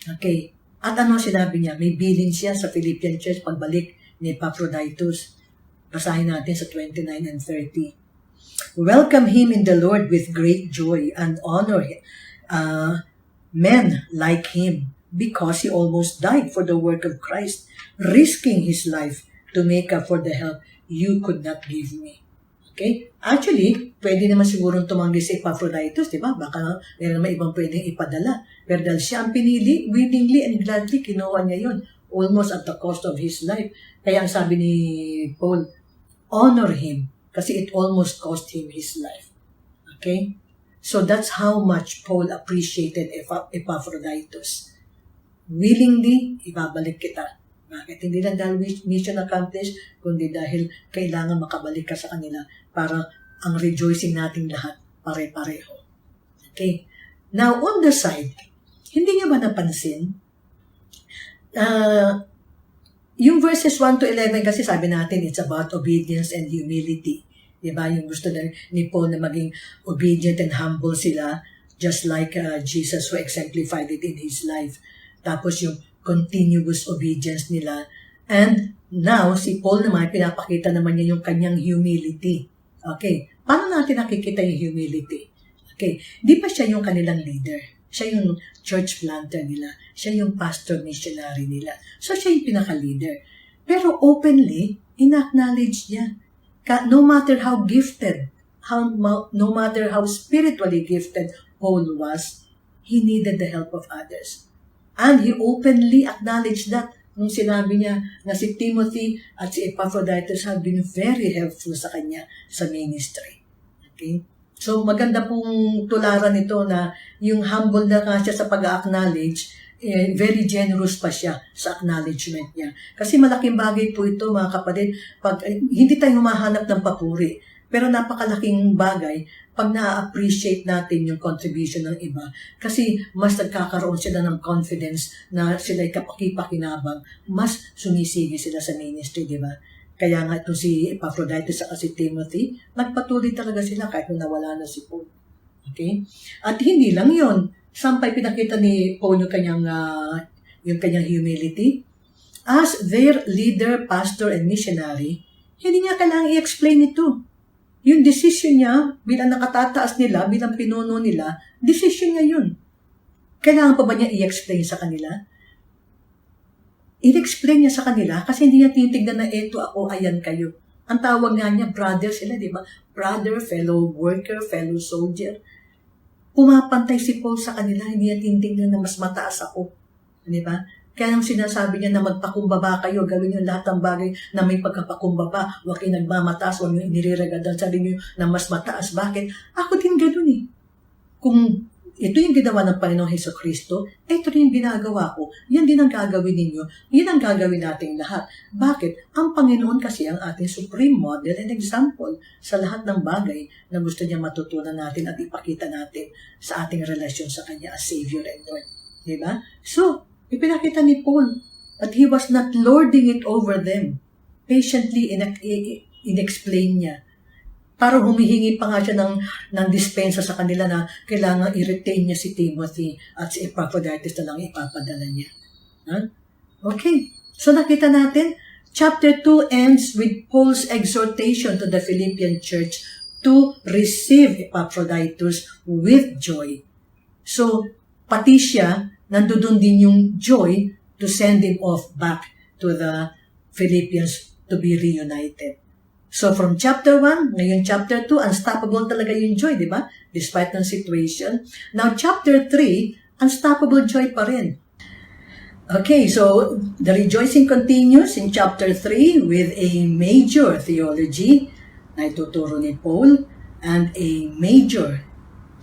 Okay. At ano sinabi niya? May bilin siya sa Philippian church pagbalik ni Epaphroditus. Basahin natin sa 29 and 30. Welcome him in the Lord with great joy and honor men like him because he almost died for the work of Christ, risking his life to make up for the help you could not give me. Okay? Actually, pwede naman sigurong tumanggi si Epaphroditus, di ba? Baka meron naman ibang pwedeng ipadala. Pero dahil siya ang pinili, willingly and gladly, kinuha niya yun. almost at the cost of his life. Kaya ang sabi ni Paul, honor him kasi it almost cost him his life. Okay? So that's how much Paul appreciated Epaphroditus. Willingly, ibabalik kita. Bakit? Hindi lang dahil mission accomplished, kundi dahil kailangan makabalik ka sa kanila para ang rejoicing nating lahat pare-pareho. Okay? Now, on the side, hindi niyo ba napansin? Yung verses 1 to 11 kasi sabi natin it's about obedience and humility. Diba? Yung gusto ni Paul na maging obedient and humble sila just like Jesus who exemplified it in his life. Tapos yung continuous obedience nila. And now, si Paul naman, pinapakita naman niya yung kanyang humility. Okay. Paano natin nakikita yung humility? Okay. Di ba siya yung kanilang leader? Siya yung church planter nila. Siya yung pastor missionary nila. So, siya yung pinaka-leader. Pero openly, in-acknowledge niya. No matter how gifted, no matter how spiritually gifted Paul was, he needed the help of others. And he openly acknowledged that nung sinabi niya na si Timothy at si Epaphroditus have been very helpful sa kanya sa ministry. Okay? So, maganda pong tularan ito na yung humble na nga siya sa pag-acknowledge, very generous pa siya sa acknowledgement niya. Kasi malaking bagay po ito, mga kapatid, pag hindi tayo humahanap ng papuri, pero napakalaking bagay pag na-appreciate natin yung contribution ng iba. Kasi mas nagkakaroon sila ng confidence na sila'y kapakipakinabang, mas sumisigi sila sa ministry, di ba? Kaya nga ito si Epaphroditus at si Timothy, nagpatuloy talaga sila kahit nung nawala na si Paul. Okay? At hindi lang yon, sampay pinakita ni Paul yung kanyang humility. As their leader, pastor, and missionary, hindi niya kailangang i-explain ito. Yung decision niya, bilang nakatataas nila, bilang pinuno nila, decision niya yun. Kailangan pa ba niya i-explain sa kanila? I-explain niya sa kanila kasi hindi niya tinitignan na eto ako, ayan kayo. Ang tawag nga niya, brother sila, di ba? Brother, fellow worker, fellow soldier. Pumapantay si Paul sa kanila, hindi niya tinitignan na mas mataas ako. Di ba? Kaya nung sinasabi niya na magpakumbaba kayo, gawin niyo lahat ng bagay na may pagkapakumbaba, huwag kayo nagmamataas, huwag niyo iniriragadal, sabi niyo na mas mataas. Bakit? Ako din ganun eh. Kung ito yung ginawa ng Panginoong Hesukristo, ito rin yung ginagawa ko. Yan din ang gagawin ninyo. Yan ang gagawin nating lahat. Bakit? Ang Panginoon kasi ang ating supreme model and example sa lahat ng bagay na gusto niya matutunan natin at ipakita natin sa ating relasyon sa Kanya as Savior and Lord. Diba? So, ipinakita ni Paul but he was not lording it over them. Patiently in-explain niya. Para humihingi pa nga siya ng dispensa sa kanila na kailangan i-retain niya si Timothy at si Epaphroditus na lang ipapadala niya. Huh? Okay. So nakita natin, chapter 2 ends with Paul's exhortation to the Philippian church to receive Epaphroditus with joy. So, pati siya, nandoon din yung joy to send him off back to the Philippians to be reunited. So from chapter 1, ngayon chapter 2, unstoppable talaga yung joy, di ba? Despite ng situation. Now chapter 3, unstoppable joy pa rin. Okay, so the rejoicing continues in chapter 3 with a major theology na ituturo ni Paul and a major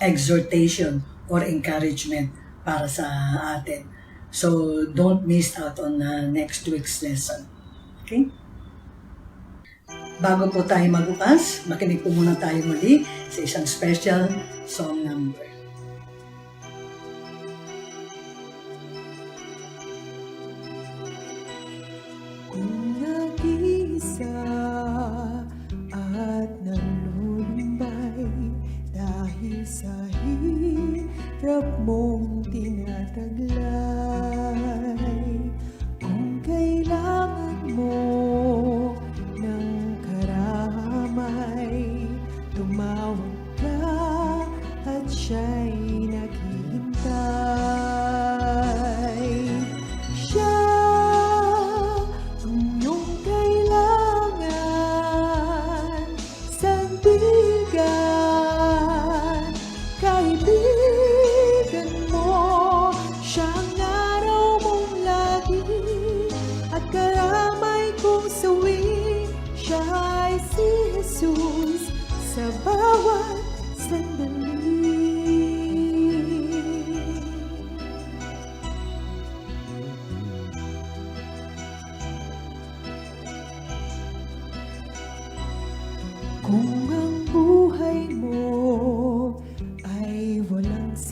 exhortation or encouragement para sa atin. So, don't miss out on next week's lesson. Okay? Bago po tayo magbukas, makinig po muna tayo muli sa isang special song number. Kung nag-iisa at nalulumbay dahil sa hirap mong tinataglay, kung kailangan mo ng karamay, tumawag ka at siya'y naghihintay. Siya ang iyong kailangan, sandigan, kaibigan mo, siyang araw mong lagi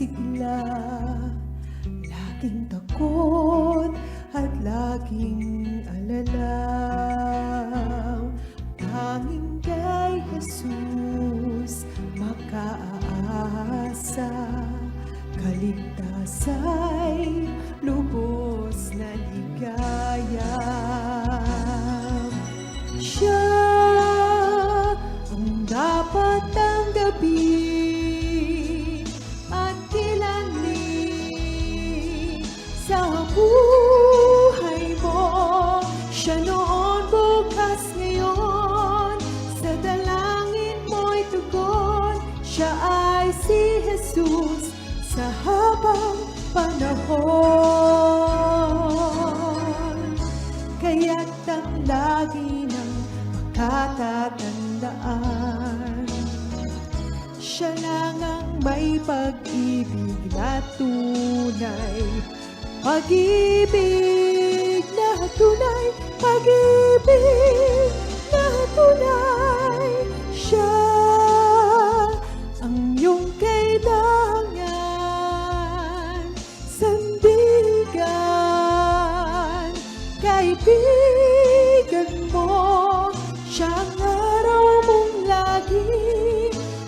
sigla, laging takot at laging alala. Tanging kay Jesus makaasa, kaligtasa'y lubos na ligaya. Siya ang dapat tanggapin at kilanlin sa buhay mo. Siya noon, bukas, ngayon, sa dalangin mo'y tugon. Siya ay si Jesus sa habang panahon. Kaya't ang lagi ng makatatandaan, siya lang ang may pag-ibig na tunay. Pag-ibig na tunay, pag-ibig na tunay. Siya ang iyong kailangan, sandigan, kaibigan mo. Siya ang araw mong lagi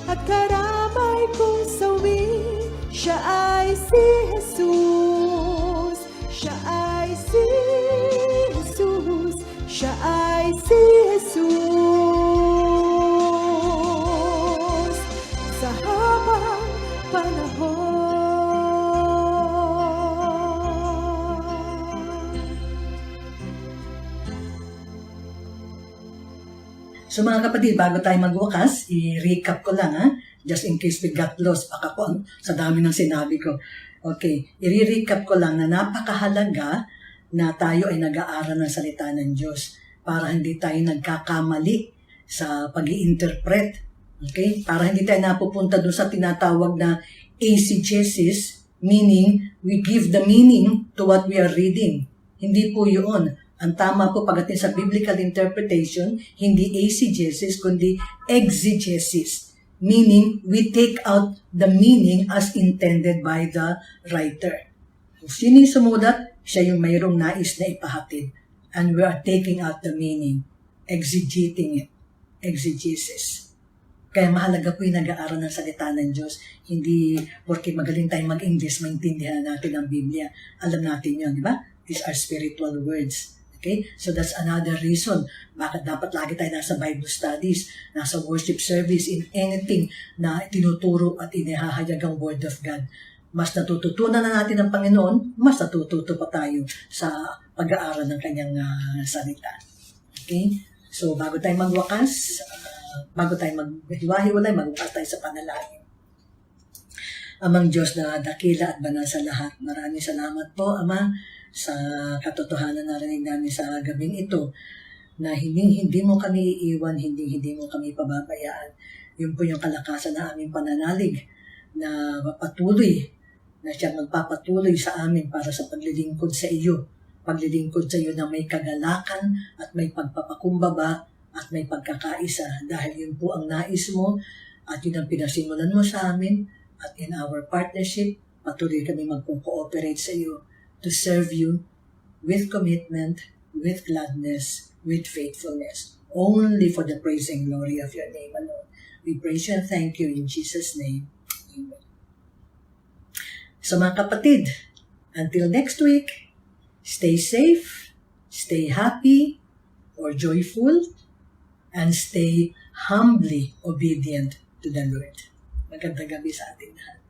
at karamay kong sawi. Siya ay si Jesus, siya ay si Jesus, siya ay si Jesus sa habang panahon. So mga kapatid, bago tayo magwakas, i-recap ko lang just in case we got lost, baka po sa dami ng sinabi ko. Okay, i-recap ko lang na napakahalaga na tayo ay nag-aaral ng salita ng Diyos para hindi tayo nagkakamali sa pag-i-interpret. Okay? Para hindi tayo napupunta doon sa tinatawag na eisegesis, meaning we give the meaning to what we are reading. Hindi po yun. Ang tama po pagdating sa biblical interpretation, hindi eisegesis, kundi exegesis. Meaning, we take out the meaning as intended by the writer. Kung sino yung sumulat, siya yung mayroong nais na ipahatid. And we are taking out the meaning, exegeting it, exegesis. Kaya mahalaga po yung nag-aaral ng salita ng Diyos. Hindi porque magaling tayong mag-English, maintindihan natin ang Biblia. Alam natin yun, di ba? These are spiritual words. Okay? So that's another reason bakit dapat lagi tayo nasa Bible studies, nasa worship service, in anything na tinuturo at inihahayag ang Word of God. Mas natututunan na natin ng Panginoon, mas natututo pa tayo sa pag-aaral ng Kanyang salita. Okay? So bago tayo magwakas, bago tayo maghiwa-hiwalay, magwakas tayo sa panalangin. Amang Diyos na dakila at banal sa lahat, maraming salamat po, Ama, sa katotohanan na narinig namin sa gabing ito, na hindi mo kami iiwan, hindi mo kami pababayaan. Yun po yung kalakasan na aming pananalig, na mapatuloy, na siya magpapatuloy sa amin para sa paglilingkod sa iyo. Paglilingkod sa iyo na may kagalakan at may pagpapakumbaba at may pagkakaisa, dahil yun po ang nais mo at yun ang pinasimulan mo sa amin, at in our partnership, patuloy kami magpo-cooperate sa iyo to serve you with commitment, with gladness, with faithfulness, only for the praise and glory of your name alone. We praise you and thank you in Jesus' name. Amen. So mga kapatid, until next week, stay safe, stay happy or joyful, and stay humbly obedient to the Lord. Magandang gabi sa ating lahat.